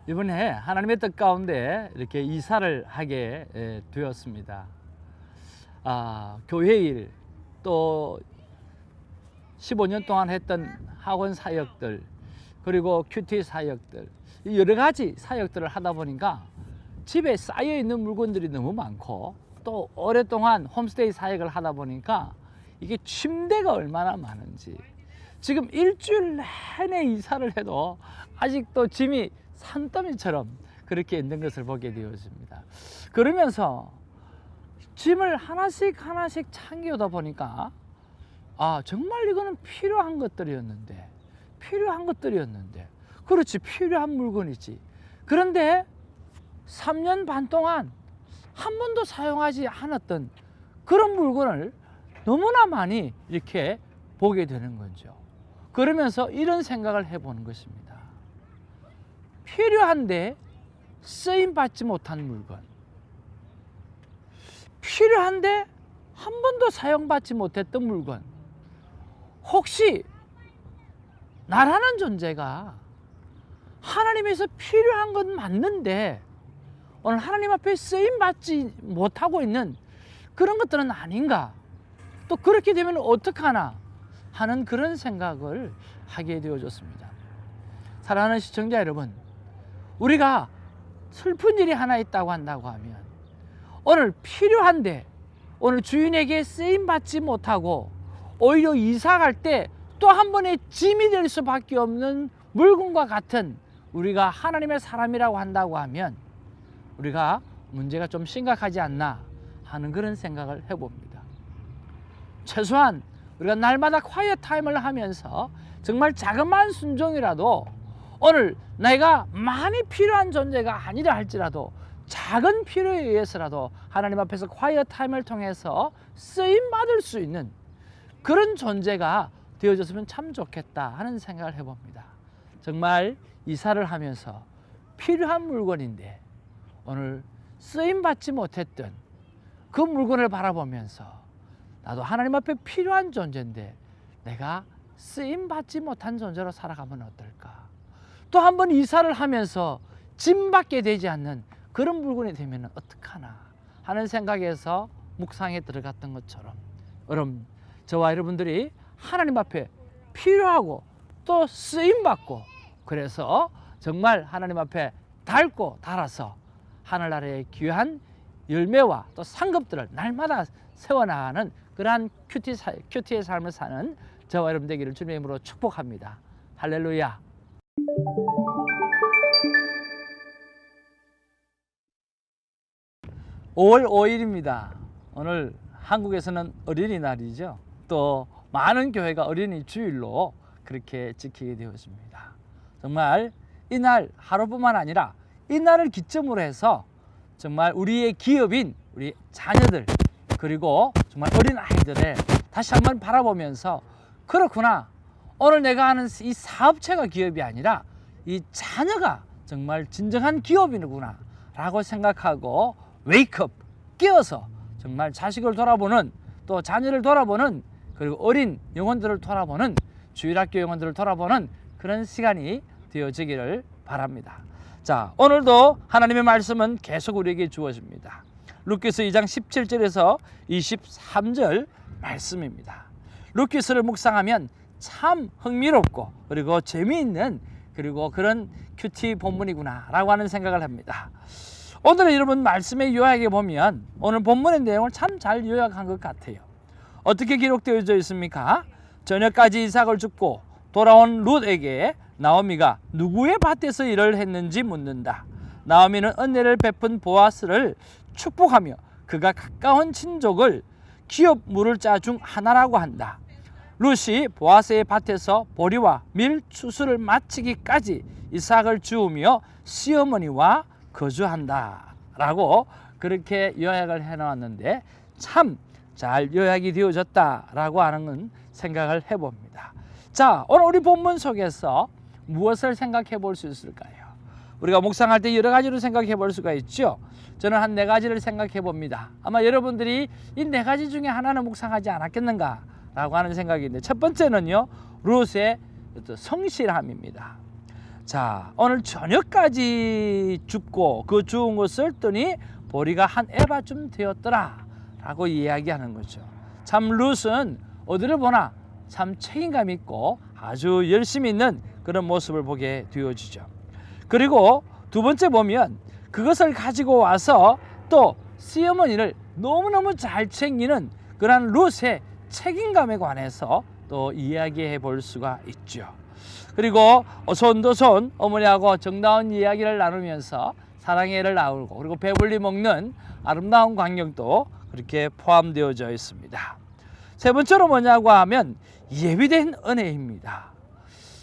이번에 하나님의 뜻 가운데 이렇게 이사를 하게 되었습니다. 교회 일, 또 15년 동안 했던 학원 사역들, 그리고 큐티 사역들, 여러 가지 사역들을 하다 보니까 집에 쌓여 있는 물건들이 너무 많고, 또 오랫동안 홈스테이 사역을 하다 보니까 이게 침대가 얼마나 많은지, 지금 일주일 내내 이사를 해도 아직도 짐이 산더미처럼 그렇게 있는 것을 보게 되었습니다. 그러면서 짐을 하나씩 챙겨오다 보니까 정말 이거는 필요한 것들이었는데, 그렇지, 필요한 물건이지. 그런데 3년 반 동안 한 번도 사용하지 않았던 그런 물건을 너무나 많이 이렇게 보게 되는 거죠. 그러면서 이런 생각을 해보는 것입니다. 필요한데 쓰임받지 못한 물건, 필요한데 한 번도 사용받지 못했던 물건, 혹시 나라는 존재가 하나님에서 필요한 건 맞는데 오늘 하나님 앞에 쓰임받지 못하고 있는 그런 것들은 아닌가? 또 그렇게 되면 어떡하나 하는 그런 생각을 하게 되어졌습니다. 사랑하는 시청자 여러분, 우리가 슬픈 일이 하나 있다고 한다고 하면, 오늘 필요한데 오늘 주인에게 쓰임받지 못하고 오히려 이사 갈 때 또 한 번의 짐이 될 수밖에 없는 물건과 같은 우리가 하나님의 사람이라고 한다고 하면 우리가 문제가 좀 심각하지 않나 하는 그런 생각을 해봅니다. 최소한 우리가 날마다 콰이어 타임을 하면서 정말 자그마한 순종이라도 오늘 내가 많이 필요한 존재가 아니라 할지라도 작은 필요에 의해서라도 하나님 앞에서 콰이어 타임을 통해서 쓰임받을 수 있는 그런 존재가 되어졌으면 참 좋겠다 하는 생각을 해봅니다. 정말 이사를 하면서 필요한 물건인데 오늘 쓰임받지 못했던 그 물건을 바라보면서 나도 하나님 앞에 필요한 존재인데 내가 쓰임받지 못한 존재로 살아가면 어떨까? 또 한 번 이사를 하면서 짐받게 되지 않는 그런 물건이 되면 어떡하나 하는 생각에서 묵상에 들어갔던 것처럼, 여러분, 저와 여러분들이 하나님 앞에 필요하고 또 쓰임받고, 그래서 정말 하나님 앞에 닳고 닳아서 하늘나라의 귀한 열매와 또 상급들을 날마다 세워나가는 그러한 큐티의 삶을 사는 저와 여러분 되기를 주님의 이름으로 축복합니다. 할렐루야. (5월 5일입니다) 오늘 한국에서는 어린이날이죠. 또 많은 교회가 어린이 주일로 그렇게 지키게 되었습니다. 정말 이날 하루뿐만 아니라 이날을 기점으로 해서 정말 우리의 기업인 우리 자녀들, 그리고 정말 어린 아이들을 다시 한번 바라보면서, 그렇구나, 오늘 내가 하는 이 사업체가 기업이 아니라 이 자녀가 정말 진정한 기업이구나 라고 생각하고 웨이크업, 깨어서 정말 자식을 돌아보는, 또 자녀를 돌아보는, 그리고 어린 영혼들을 돌아보는, 주일학교 영혼들을 돌아보는 그런 시간이 되어지기를 바랍니다. 자, 오늘도 하나님의 말씀은 계속 우리에게 주어집니다. 루카서 2장 17절에서 23절 말씀입니다. 루카서를 묵상하면 참 흥미롭고 그리고 재미있는, 그리고 그런 큐티 본문이구나 라고 하는 생각을 합니다. 오늘은 여러분 말씀의 요약에 보면 오늘 본문의 내용을 참 잘 요약한 것 같아요. 어떻게 기록되어져 있습니까? 저녁까지 이삭을 줍고 돌아온 룻에게 나오미가 누구의 밭에서 일을 했는지 묻는다. 나오미는 은혜를 베푼 보아스를 축복하며 그가 가까운 친족을 기업 물을 자 중 하나라고 한다. 룻이 보아스의 밭에서 보리와 밀 추수를 마치기까지 이삭을 주우며 시어머니와 거주한다 라고 그렇게 요약을 해놓았는데 참 잘 요약이 되어졌다라고 하는 생각을 해봅니다. 자, 오늘 우리 본문 속에서 무엇을 생각해 볼 수 있을까요? 우리가 묵상할 때 여러 가지로 생각해 볼 수가 있죠. 저는 한 4가지를 생각해 봅니다. 아마 여러분들이 이 4가지 중에 하나는 묵상하지 않았겠는가 라고 하는 생각인데, 첫 번째는요, 룻의 성실함입니다. 자, 오늘 저녁까지 줍고 그 주운 것을 뜨니 보리가 한 에바쯤 되었더라 라고 이야기하는 거죠. 참 룻은 어디를 보나 참 책임감 있고 아주 열심히 있는 그런 모습을 보게 되어지죠. 그리고 두 번째 보면 그것을 가지고 와서 또 시어머니를 너무너무 잘 챙기는 그런 룻의 책임감에 관해서 또 이야기해 볼 수가 있죠. 그리고 손도손 어머니하고 정다운 이야기를 나누면서 사랑의 애를 나누고 그리고 배불리 먹는 아름다운 광경도 그렇게 포함되어져 있습니다. 세 번째로 뭐냐고 하면 예비된 은혜입니다.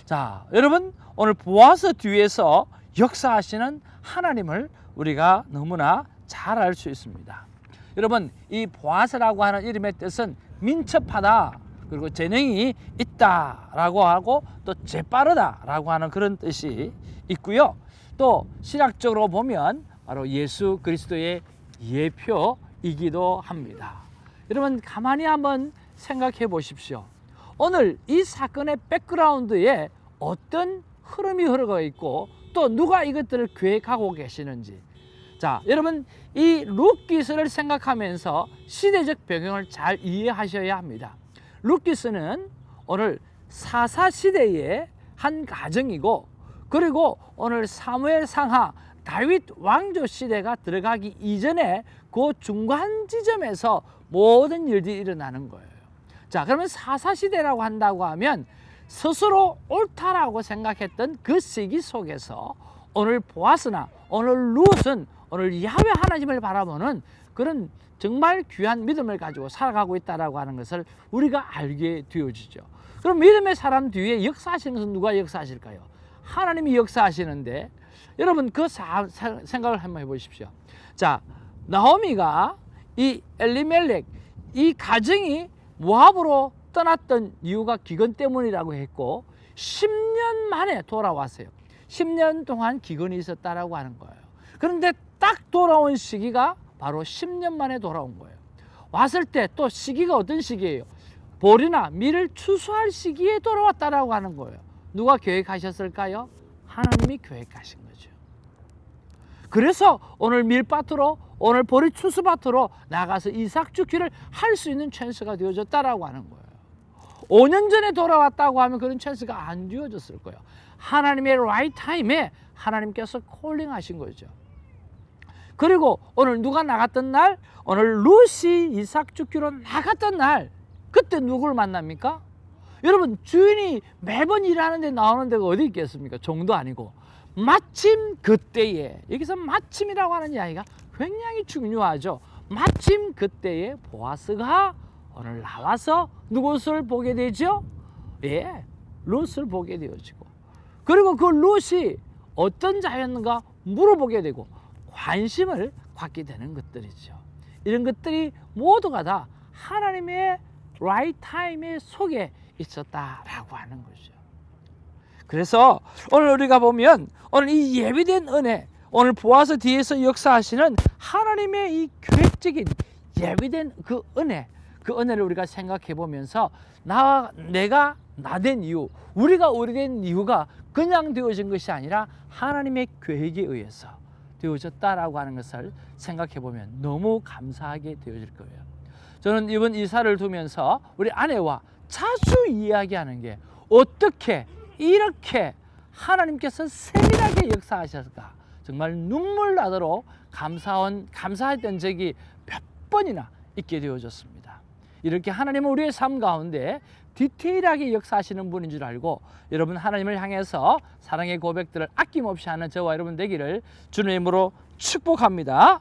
자, 여러분 오늘 보아스 뒤에서 역사하시는 하나님을 우리가 너무나 잘 알 수 있습니다. 여러분 이 보아스라고 하는 이름의 뜻은 민첩하다 그리고 재능이 있다라고 하고 또 재빠르다라고 하는 그런 뜻이 있고요. 또 신학적으로 보면 바로 예수 그리스도의 예표이기도 합니다. 여러분 가만히 한번 생각해 보십시오. 오늘 이 사건의 백그라운드에 어떤 흐름이 흐르고 있고 또 누가 이것들을 계획하고 계시는지, 자 여러분 이 룻기스를 생각하면서 시대적 배경을 잘 이해하셔야 합니다. 룻기스는 오늘 사사 시대의 한 가정이고 그리고 오늘 사무엘 상하 다윗 왕조 시대가 들어가기 이전에 그 중간 지점에서 모든 일들이 일어나는 거예요. 자 그러면 사사 시대라고 한다고 하면 스스로 옳다라고 생각했던 그 시기 속에서 오늘 보아스나 오늘 룻은 오늘 야훼 하나님을 바라보는 그런 정말 귀한 믿음을 가지고 살아가고 있다라고 하는 것을 우리가 알게 되어지죠. 그럼 믿음의 사람 뒤에 역사하시는 것은 누가 역사하실까요? 하나님이 역사하시는데 여러분 그 생각을 한번 해보십시오. 자 나오미가 이 엘리멜렉 이 가정이 모압으로 떠났던 이유가 기근 때문이라고 했고 10년 만에 돌아왔어요. 10년 동안 기근이 있었다라고 하는 거예요. 그런데 딱 돌아온 시기가 바로 10년 만에 돌아온 거예요. 왔을 때 또 시기가 어떤 시기예요? 보리나 밀을 추수할 시기에 돌아왔다라고 하는 거예요. 누가 계획하셨을까요? 하나님이 계획하신 거죠. 그래서 오늘 밀밭으로 오늘 보리 추수밭으로 나가서 이삭 죽기를 할 수 있는 찬스가 되어졌다라고 하는 거예요. 5년 전에 돌아왔다고 하면 그런 찬스가 안 되어졌을 거예요. 하나님의 라이트 타임에 하나님께서 콜링하신 거죠. 그리고 오늘 누가 나갔던 날, 오늘 룻이 이삭 죽기로 나갔던 날, 그때 누구를 만납니까? 여러분 주인이 매번 일하는 데 나오는 데가 어디 있겠습니까? 종도 아니고 마침 그때에, 여기서 마침이라고 하는 이야기가 굉장히 중요하죠. 마침 그때에 보아스가 오늘 나와서 누구를 보게 되죠? 예, 룻을 보게 되어지고 그리고 그 룻이 어떤 자였는가 물어보게 되고 관심을 갖게 되는 것들이죠. 이런 것들이 모두가 다 하나님의 라이트 타임의 속에 있었다라고 하는 거죠. 그래서 오늘 우리가 보면 오늘 이 예비된 은혜, 오늘 보아스 뒤에서 역사하시는 하나님의 이 계획적인 예비된 그 은혜를 우리가 생각해 보면서 내가 나 된 이유, 우리가 우리 된 이유가 그냥 되어진 것이 아니라 하나님의 계획에 의해서 되어졌다라고 하는 것을 생각해 보면 너무 감사하게 되어질 거예요. 저는 이번 이사를 두면서 우리 아내와 자주 이야기하는 게 어떻게 이렇게 하나님께서 세밀하게 역사하셨을까, 정말 눈물 나도록 감사했던 적이 몇 번이나 있게 되어졌습니다. 이렇게 하나님은 우리의 삶 가운데 디테일하게 역사하시는 분인 줄 알고 여러분 하나님을 향해서 사랑의 고백들을 아낌없이 하는 저와 여러분 되기를 주님의 이름으로 축복합니다.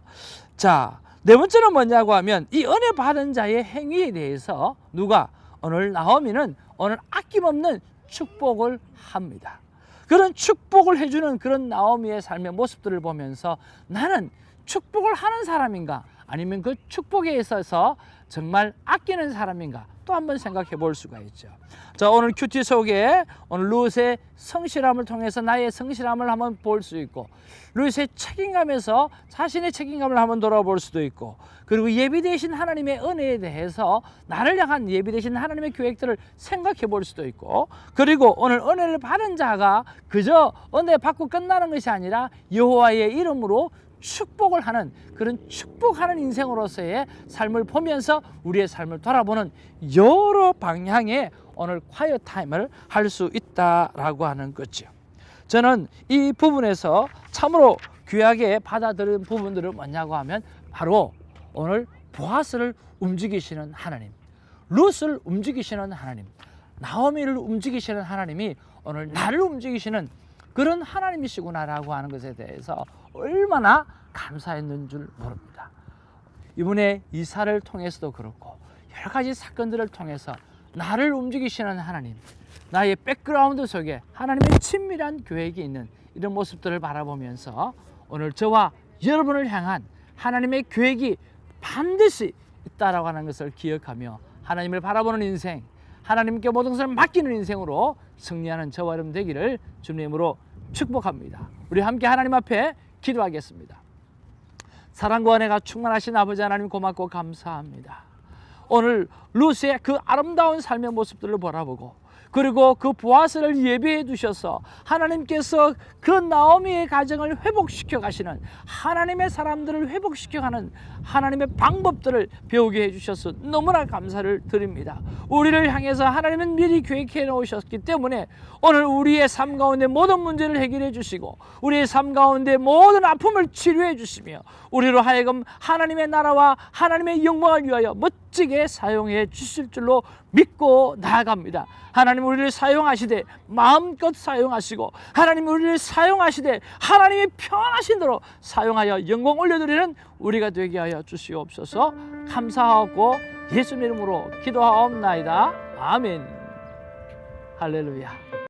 자, 네 번째는 뭐냐고 하면 이 은혜 받은 자의 행위에 대해서 누가 오늘 나오미는 오늘 아낌없는 축복을 합니다. 그런 축복을 해주는 그런 나오미의 삶의 모습들을 보면서 나는 축복을 하는 사람인가 아니면 그 축복에 있어서 정말 아끼는 사람인가 또 한번 생각해 볼 수가 있죠. 자, 오늘 큐티 속에 오늘 룻의 성실함을 통해서 나의 성실함을 한번 볼 수 있고, 룻의 책임감에서 자신의 책임감을 한번 돌아볼 수도 있고, 그리고 예비되신 하나님의 은혜에 대해서 나를 향한 예비되신 하나님의 계획들을 생각해 볼 수도 있고, 그리고 오늘 은혜를 받은 자가 그저 은혜 받고 끝나는 것이 아니라 여호와의 이름으로 축복을 하는 그런 축복하는 인생으로서의 삶을 보면서 우리의 삶을 돌아보는 여러 방향의 오늘 콰이어 타임을 할 수 있다라고 하는 거죠. 저는 이 부분에서 참으로 귀하게 받아들인 부분들은 뭐냐고 하면 바로 오늘 보아스를 움직이시는 하나님, 룻을 움직이시는 하나님, 나오미를 움직이시는 하나님이 오늘 나를 움직이시는 그런 하나님이시구나라고 하는 것에 대해서 얼마나 감사했는 줄 모릅니다. 이번에 이사를 통해서도 그렇고 여러 가지 사건들을 통해서 나를 움직이시는 하나님, 나의 백그라운드 속에 하나님의 친밀한 계획이 있는 이런 모습들을 바라보면서 오늘 저와 여러분을 향한 하나님의 계획이 반드시 있다라고 하는 것을 기억하며 하나님을 바라보는 인생, 하나님께 모든 것을 맡기는 인생으로 승리하는 저와 여러분 되기를 주님으로 축복합니다. 우리 함께 하나님 앞에 기도하겠습니다. 사랑과 은혜가 충만하신 아버지 하나님 고맙고 감사합니다. 오늘 룻의 그 아름다운 삶의 모습들을 바라보고, 그리고 그 보아스를 예비해 두셔서 하나님께서 그 나오미의 가정을 회복시켜 가시는, 하나님의 사람들을 회복시켜 가는 하나님의 방법들을 배우게 해 주셔서 너무나 감사를 드립니다. 우리를 향해서 하나님은 미리 계획해 놓으셨기 때문에 오늘 우리의 삶 가운데 모든 문제를 해결해 주시고, 우리의 삶 가운데 모든 아픔을 치료해 주시며, 우리로 하여금 하나님의 나라와 하나님의 영광을 위하여 멋지게 사용해 주실 줄로 믿고 나아갑니다. 하나님 우리를 사용하시되 마음껏 사용하시고, 하나님 우리를 사용하시되 하나님이 편하신 대로 사용하여 영광 올려드리는 우리가 되게 하여 주시옵소서. 감사하고 예수님 이름으로 기도하옵나이다. 아멘. 할렐루야.